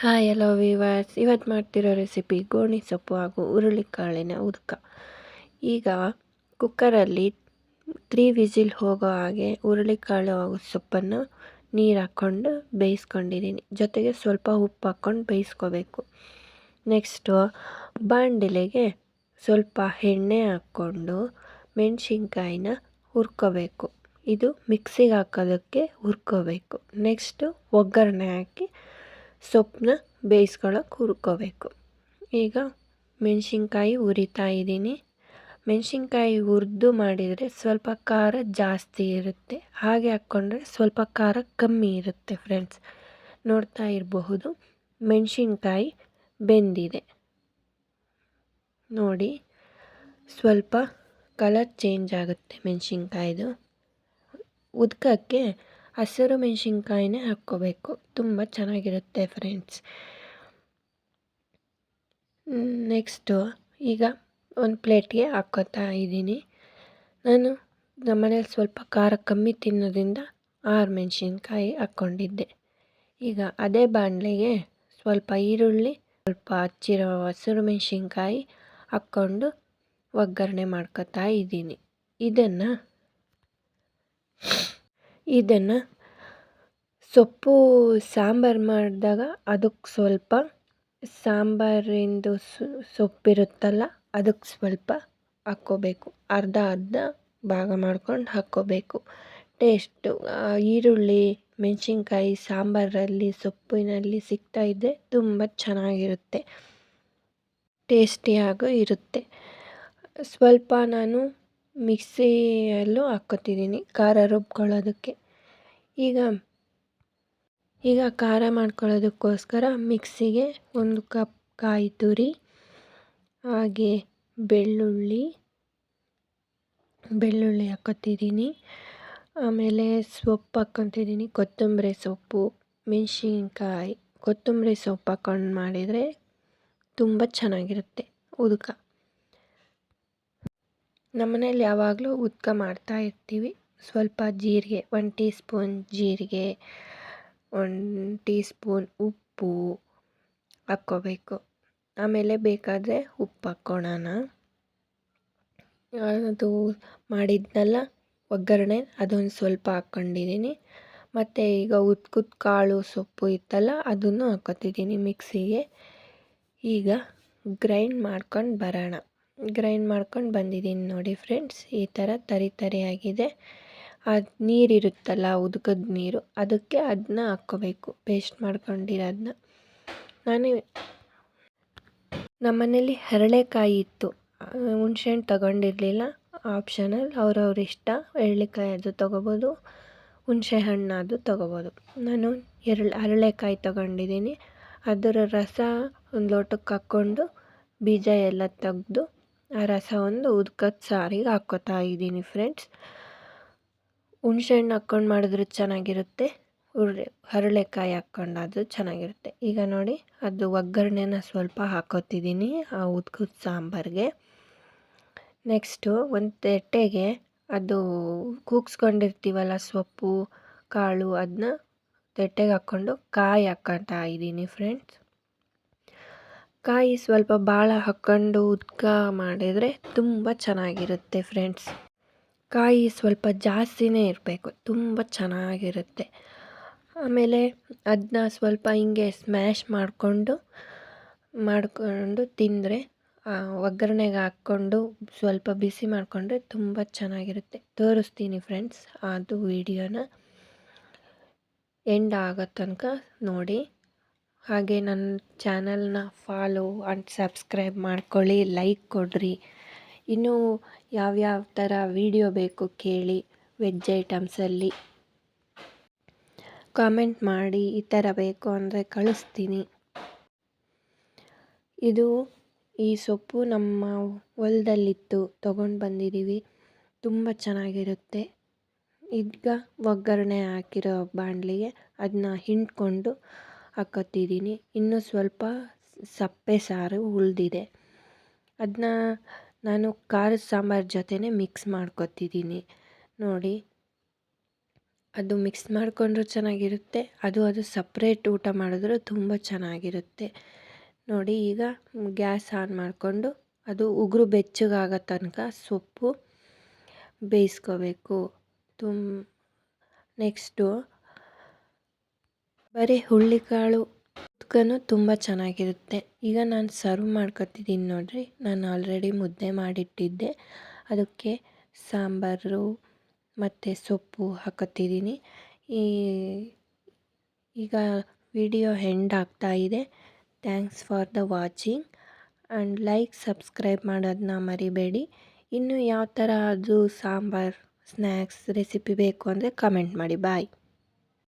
Hi hello viewers, ಇವತ್ತು ಮಾಡ್ತಿರೋ recipe ಗೋಣಿ ಸೊಪ್ಪು ಹಾಗೂ ಹುರುಳಿಕಾಳಿನ ಉದ್ಕ. ಈಗ ಕುಕ್ಕರಲ್ಲಿ 3 ವಿಸಿಲ್ ಹೋಗೋ ಹಾಗೆ ಹುರುಳಿಕಾಳು ಹಾಗೂ ಸೊಪ್ಪನ್ನು ನೀರು ಹಾಕ್ಕೊಂಡು ಬೇಯಿಸ್ಕೊಂಡಿದ್ದೀನಿ. ಜೊತೆಗೆ ಸ್ವಲ್ಪ ಉಪ್ಪು ಹಾಕ್ಕೊಂಡು ಬೇಯಿಸ್ಕೋಬೇಕು. ನೆಕ್ಸ್ಟು ಬಾಣಲೆಗೆ ಸ್ವಲ್ಪ ಎಣ್ಣೆ ಹಾಕ್ಕೊಂಡು ಮೆಣಸಿನ್ಕಾಯಿನ ಹುರ್ಕೋಬೇಕು. ಇದು ಮಿಕ್ಸಿಗೆ ಹಾಕೋದಕ್ಕೆ ಹುರ್ಕೋಬೇಕು. ನೆಕ್ಸ್ಟು ಒಗ್ಗರಣೆ ಹಾಕಿ ಸೊಪ್ಪನ್ನ ಬೇಯಿಸ್ಕೊಳ್ಳೋಕೆ ಹುರ್ಕೋಬೇಕು. ಈಗ ಮೆಣಸಿನ್ಕಾಯಿ ಹುರಿತಾ ಇದ್ದೀನಿ. ಮೆಣಸಿನ್ಕಾಯಿ ಹುರಿದು ಮಾಡಿದರೆ ಸ್ವಲ್ಪ ಖಾರ ಜಾಸ್ತಿ ಇರುತ್ತೆ, ಹಾಗೆ ಹಾಕ್ಕೊಂಡ್ರೆ ಸ್ವಲ್ಪ ಖಾರ ಕಮ್ಮಿ ಇರುತ್ತೆ ಫ್ರೆಂಡ್ಸ್. ನೋಡ್ತಾ ಇರಬಹುದು, ಮೆಣಸಿನ್ಕಾಯಿ ಬೆಂದಿದೆ ನೋಡಿ. ಸ್ವಲ್ಪ ಕಲರ್ ಚೇಂಜ್ ಆಗುತ್ತೆ ಮೆಣಸಿನ್ಕಾಯಿದು. ಉದ್ಕಕ್ಕೆ ಹಸಿರು ಮೆಣಸಿನ್ಕಾಯಿನೇ ಹಾಕ್ಕೋಬೇಕು, ತುಂಬ ಚೆನ್ನಾಗಿರುತ್ತೆ ಫ್ರೆಂಡ್ಸ್. ನೆಕ್ಸ್ಟು ಈಗ ಒಂದು ಪ್ಲೇಟ್ಗೆ ಹಾಕ್ಕೋತಾ ಇದ್ದೀನಿ. ನಾನು ನಮ್ಮನೇಲಿ ಸ್ವಲ್ಪ ಖಾರ ಕಮ್ಮಿ ತಿನ್ನೋದ್ರಿಂದ 6 ಮೆಣಸಿನ್ಕಾಯಿ ಹಾಕ್ಕೊಂಡಿದ್ದೆ. ಈಗ ಅದೇ ಬಾಣಲೆಗೆ ಸ್ವಲ್ಪ ಈರುಳ್ಳಿ, ಸ್ವಲ್ಪ ಹಚ್ಚಿರೋ ಹಸಿರು ಮೆಣಸಿನ್ಕಾಯಿ ಹಾಕ್ಕೊಂಡು ಒಗ್ಗರಣೆ ಮಾಡ್ಕೋತಾ ಇದ್ದೀನಿ. ಇದನ್ನು ಸೊಪ್ಪು ಸಾಂಬಾರು ಮಾಡಿದಾಗ ಅದಕ್ಕೆ ಸ್ವಲ್ಪ ಸಾಂಬಾರಿಂದು ಸೊಪ್ಪಿರುತ್ತಲ್ಲ, ಅದಕ್ಕೆ ಸ್ವಲ್ಪ ಹಾಕ್ಕೋಬೇಕು. ಅರ್ಧ ಭಾಗ ಮಾಡ್ಕೊಂಡು ಹಾಕ್ಕೋಬೇಕು. ಟೇಸ್ಟು ಈರುಳ್ಳಿ ಮೆಣಸಿನ್ಕಾಯಿ ಸಾಂಬಾರಲ್ಲಿ ಸೊಪ್ಪಿನಲ್ಲಿ ಸಿಗ್ತಾ ಇದ್ದರೆ ತುಂಬ ಚೆನ್ನಾಗಿರುತ್ತೆ, ಟೇಸ್ಟಿಯಾಗೂ ಇರುತ್ತೆ. ಸ್ವಲ್ಪ ನಾನು ಮಿಕ್ಸಿಯಲ್ಲೂ ಹಾಕ್ಕೋತಿದ್ದೀನಿ ಖಾರ ರುಬ್ಕೊಳ್ಳೋದಕ್ಕೆ. ಈಗ ಖಾರ ಮಾಡ್ಕೊಳ್ಳೋದಕ್ಕೋಸ್ಕರ ಮಿಕ್ಸಿಗೆ 1 ಕಪ್ ಕಾಯಿ ತುರಿ, ಹಾಗೆ ಬೆಳ್ಳುಳ್ಳಿ ಹಾಕ್ಕೊತಿದ್ದೀನಿ. ಆಮೇಲೆ ಸೊಪ್ಪು ಹಾಕ್ಕೊತಿದ್ದೀನಿ, ಕೊತ್ತಂಬರಿ ಸೊಪ್ಪು, ಮೆಣಸಿನ್ಕಾಯಿ. ಕೊತ್ತಂಬರಿ ಸೊಪ್ಪು ಹಾಕ್ಕೊಂಡು ಮಾಡಿದರೆ ತುಂಬ ಚೆನ್ನಾಗಿರುತ್ತೆ ಉದ್ಕ. ನಮ್ಮನೇಲಿ ಯಾವಾಗಲೂ ಉದ್ಕ ಮಾಡ್ತಾ ಇರ್ತೀವಿ. ಸ್ವಲ್ಪ ಜೀರಿಗೆ, 1 ಟೀ ಸ್ಪೂನ್ ಜೀರಿಗೆ, 1 ಟೀ ಸ್ಪೂನ್ ಉಪ್ಪು ಹಾಕ್ಕೋಬೇಕು. ಆಮೇಲೆ ಬೇಕಾದರೆ ಉಪ್ಪು ಹಾಕ್ಕೊಳ್ಳೋಣ. ಅದು ಮಾಡಿದ್ನಲ್ಲ ಒಗ್ಗರಣೆ, ಅದೊಂದು ಸ್ವಲ್ಪ ಹಾಕ್ಕೊಂಡಿದ್ದೀನಿ. ಮತ್ತು ಈಗ ಉದ್ಕದ ಕಾಳು ಸೊಪ್ಪು ಇತ್ತಲ್ಲ, ಅದನ್ನು ಹಾಕ್ಕೊತಿದ್ದೀನಿ ಮಿಕ್ಸಿಗೆ. ಈಗ ಗ್ರೈಂಡ್ ಮಾಡ್ಕೊಂಡು ಬರೋಣ. ಗ್ರೈಂಡ್ ಮಾಡ್ಕೊಂಡು ಬಂದಿದ್ದೀನಿ ನೋಡಿ ಫ್ರೆಂಡ್ಸ್. ಈ ಥರ ತರಿಯಾಗಿದೆ. ಅದು ನೀರಿರುತ್ತಲ್ಲ, ಉದ್ಕದ ನೀರು, ಅದಕ್ಕೆ ಅದನ್ನ ಹಾಕ್ಕೋಬೇಕು, ಪೇಸ್ಟ್ ಮಾಡ್ಕೊಂಡಿರೋದನ್ನ. ನಮ್ಮನೇಲಿ ಹರಳೆಕಾಯಿ ಇತ್ತು, ಹುಣ್ಸೆಹಣ್ಣು ತಗೊಂಡಿರಲಿಲ್ಲ. ಆಪ್ಷನಲ್, ಅವ್ರವ್ರ ಇಷ್ಟ. ಹರಳೆಕಾಯಿ ಅದು ತೊಗೋಬೋದು, ಹುಣಸೆ ಹಣ್ಣಾದರೂ ತೊಗೋಬೋದು. ನಾನು ಹರಳೆಕಾಯಿ ತೊಗೊಂಡಿದ್ದೀನಿ. ಅದರ ರಸ ಒಂದು ಲೋಟಕ್ಕೆ ಹಾಕ್ಕೊಂಡು ಬೀಜ ಎಲ್ಲ ತೆಗೆದು ಆ ರಸ ಒಂದು ಉದ್ಕದ ಸಾರಿಗೆ ಹಾಕ್ಕೋತಾ ಇದ್ದೀನಿ ಫ್ರೆಂಡ್ಸ್. ಹುಣ್ಸೆಹಣ್ಣು ಹಾಕ್ಕೊಂಡು ಮಾಡಿದ್ರೆ ಚೆನ್ನಾಗಿರುತ್ತೆ, ಹರಳೆಕಾಯಿ ಹಾಕ್ಕೊಂಡಾದ್ರೂ ಚೆನ್ನಾಗಿರುತ್ತೆ. ಈಗ ನೋಡಿ, ಅದು ಒಗ್ಗರಣೆನ ಸ್ವಲ್ಪ ಹಾಕ್ಕೋತಿದ್ದೀನಿ ಆ ಉದ್ಕದ ಸಾಂಬಾರಿಗೆ. ನೆಕ್ಸ್ಟು ಒಂದು ತಟ್ಟೆಗೆ ಅದು ಕೂಗಿಸ್ಕೊಂಡಿರ್ತೀವಲ್ಲ ಸೊಪ್ಪು ಕಾಳು, ಅದನ್ನ ತಟ್ಟೆಗೆ ಹಾಕ್ಕೊಂಡು ಕಾಯಿ ಹಾಕ್ಕೊತಾ ಇದ್ದೀನಿ ಫ್ರೆಂಡ್ಸ್. ಕಾಯಿ ಸ್ವಲ್ಪ ಭಾಳ ಹಾಕ್ಕೊಂಡು ಉದ್ಕ ಮಾಡಿದರೆ ತುಂಬ ಚೆನ್ನಾಗಿರುತ್ತೆ ಫ್ರೆಂಡ್ಸ್. ಕಾಯಿ ಸ್ವಲ್ಪ ಜಾಸ್ತಿನೇ ಇರಬೇಕು, ತುಂಬ ಚೆನ್ನಾಗಿರುತ್ತೆ. ಆಮೇಲೆ ಅದನ್ನ ಸ್ವಲ್ಪ ಹಿಂಗೆ ಸ್ಮ್ಯಾಶ್ ಮಾಡಿಕೊಂಡು ತಿಂದರೆ, ಒಗ್ಗರಣೆಗೆ ಹಾಕ್ಕೊಂಡು ಸ್ವಲ್ಪ ಬಿಸಿ ಮಾಡಿಕೊಂಡ್ರೆ ತುಂಬ ಚೆನ್ನಾಗಿರುತ್ತೆ. ತೋರಿಸ್ತೀನಿ ಫ್ರೆಂಡ್ಸ್, ಅದು ವಿಡಿಯೋನ ಎಂಡ್ ಆಗೋ ತನಕ ನೋಡಿ. ಹಾಗೆ ನನ್ನ ಚಾನಲ್ನ ಫಾಲೋ ಆ್ಯಂಡ್ ಸಬ್ಸ್ಕ್ರೈಬ್ ಮಾಡ್ಕೊಳ್ಳಿ, ಲೈಕ್ ಕೊಡಿರಿ. ಇನ್ನೂ ಯಾವ್ಯಾವ ಥರ ವಿಡಿಯೋ ಬೇಕು ಕೇಳಿ, ವೆಜ್ ಐಟಮ್ಸಲ್ಲಿ ಕಾಮೆಂಟ್ ಮಾಡಿ. ಈ ಥರ ಬೇಕು ಅಂದರೆ ಕಳಿಸ್ತೀನಿ. ಈ ಸೊಪ್ಪು ನಮ್ಮ ಹೊಲದಲ್ಲಿತ್ತು, ತೊಗೊಂಡು ಬಂದಿದ್ದೀವಿ, ತುಂಬ ಚೆನ್ನಾಗಿರುತ್ತೆ. ಈಗ ಒಗ್ಗರಣೆ ಹಾಕಿರೋ ಬಾಣಲಿಗೆ ಅದನ್ನ ಹಿಂಡ್ಕೊಂಡು ಹಾಕ್ಕೊತಿದ್ದೀನಿ. ಇನ್ನೂ ಸ್ವಲ್ಪ ಸಪ್ಪೆ ಸಾರು ಉಳಿದಿದೆ, ಅದನ್ನ ನಾನು ಖಾರದ ಸಾಂಬಾರು ಜೊತೆನೇ ಮಿಕ್ಸ್ ಮಾಡ್ಕೊತಿದ್ದೀನಿ ನೋಡಿ. ಅದು ಮಿಕ್ಸ್ ಮಾಡಿಕೊಂಡ್ರೂ ಚೆನ್ನಾಗಿರುತ್ತೆ, ಅದು ಸಪ್ರೇಟ್ ಊಟ ಮಾಡಿದ್ರೂ ತುಂಬ ಚೆನ್ನಾಗಿರುತ್ತೆ. ನೋಡಿ, ಈಗ ಗ್ಯಾಸ್ ಆನ್ ಮಾಡಿಕೊಂಡು ಅದು ಉಗುರು ಬೆಚ್ಚಗಾಗೋ ತನಕ ಸೊಪ್ಪು ಬೇಯಿಸ್ಕೋಬೇಕು. ನೆಕ್ಸ್ಟು ಬರೀ ಹುಳ್ಳಿಕಾಳು ಉತ್ಕನೂ ತುಂಬ ಚೆನ್ನಾಗಿರುತ್ತೆ. ಈಗ ನಾನು ಸರ್ವ್ ಮಾಡ್ಕೊತಿದ್ದೀನಿ ನೋಡಿರಿ. ನಾನು ಆಲ್ರೆಡಿ ಮುದ್ದೆ ಮಾಡಿಟ್ಟಿದ್ದೆ, ಅದಕ್ಕೆ ಸಾಂಬಾರು ಮತ್ತು ಸೊಪ್ಪು ಹಾಕೋತಿದ್ದೀನಿ. ಈಗ ವಿಡಿಯೋ ಎಂಡ್ ಆಗ್ತಾ ಇದೆ. Thanks for the watching and like subscribe ಮಾಡೋದನ್ನ ಮರಿಬೇಡಿ. ಇನ್ನು ಯಾವ ಥರ ಅದು ಸಾಂಬಾರ್ ಸ್ನ್ಯಾಕ್ಸ್ ರೆಸಿಪಿ ಬೇಕು ಅಂದರೆ ಕಮೆಂಟ್ ಮಾಡಿ. ಬಾಯ್.